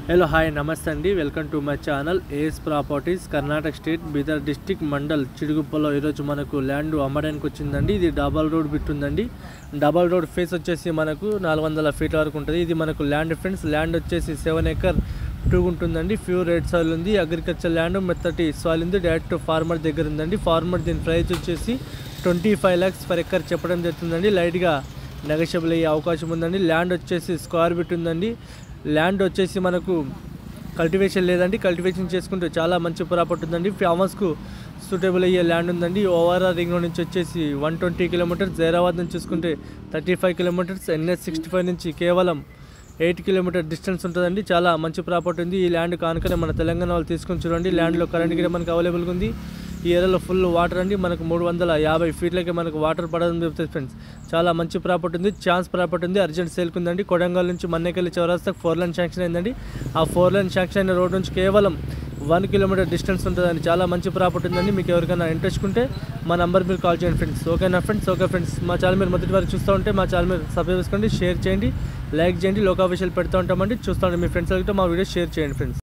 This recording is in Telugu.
హలో హాయ్ నమస్తే అండి. Welcome to my channel AS properties, Karnataka state, Bidar district, mandal చిడుగుప్పలో ఈరోజు మనకు ల్యాండ్ అమ్మడానికి వచ్చిందండి. ఇది డబల్ రోడ్ బిట్ ఉందండి. డబల్ రోడ్ ఫేస్ వచ్చేసి మనకు 400 ఫీట్ల వరకు ఉంటుంది. ఇది మనకు ల్యాండ్ ఫ్రెండ్స్. ల్యాండ్ వచ్చేసి 7 ఎకర్ 2 ఉంటుందండి. ప్యూర్ రెడ్ సాయిల్ ఉంది. అగ్రికల్చర్ ల్యాండ్ మెత్తటి సాయిల్ ఉంది. డైరెక్ట్ ఫార్మర్ దగ్గర ఉందండి. ఫార్మర్ దీని ప్రైస్ వచ్చేసి 25 lakhs పర్ ఎకర్ చెప్పడం జరుగుతుందండి. లైట్గా నెగోషియబుల్ అయ్యే అవకాశం ఉందండి. ల్యాండ్ వచ్చేసి స్క్వేర్ బిట్ ఉందండి. ల్యాండ్ వచ్చేసి మనకు కల్టివేషన్ లేదండి. కల్టివేషన్ చేసుకుంటే చాలా మంచి ప్రాపర్టీ ఉందండి. ఫార్మర్స్కు సూటబుల్ అయ్యే ల్యాండ్ ఉందండి. ఓవరాల్ రింగ్ రోడ్ నుంచి వచ్చేసి 120 కిలోమీటర్స్, జైరాబాద్ నుంచి చూసుకుంటే 35 కిలోమీటర్స్, NH65 నుంచి కేవలం 8 కిలోమీటర్ డిస్టెన్స్ ఉంటుందండి. చాలా మంచి ప్రాపర్టీ ఉంది. ఈ ల్యాండ్ కానుకనే మన తెలంగాణ వాళ్ళు తీసుకొని చూడండి. ల్యాండ్లో కరెంట్ కూడా మనకు అవైలబుల్గా ఉంది. ఈ ఏరియాలో ఫుల్ వాటర్ అండి. మనకు 350 ఫీట్లకి మనకు వాటర్ పడడం జరుగుతుంది ఫ్రెండ్స్. చాలా మంచి ప్రాపర్టీ ఉంది. ఛాన్స్ ప్రాపర్టీ ఉంది. అర్జెంట్ సేల్కి ఉందండి. కొడంగల్ నుంచి మన్నెకెళ్ళి చౌరాస్తాకు 4 లైన్ శాంక్షన్ అయిందండి. ఆ 4 లైన్ శాంక్షన్ అయిన రోడ్ నుంచి కేవలం 1 కిలోమీటర్ డిస్టెన్స్ ఉంటుందండి. చాలా మంచి ప్రాపర్టీ ఉందండి. మీకు ఎవరికైనా ఇంట్రెస్ట్ ఉంటే మా నెంబర్ మీరు కాల్ చేయండి ఫ్రెండ్స్. ఓకేనా ఫ్రెండ్స్? ఓకే ఫ్రెండ్స్, మా ఛానల్ మీరు మొదటి వరకు చూస్తూ ఉంటే మా ఛానల్ మీరు సబ్స్క్రైబ్ చేసుకోండి, షేర్ చేయండి, లైక్ చేయండి. లోకా విషయాలు పెడుతూ ఉంటామండి. చూస్తూ ఉంటే మీ ఫ్రెండ్స్ మా వీడియో షేర్ చేయండి ఫ్రెండ్స్.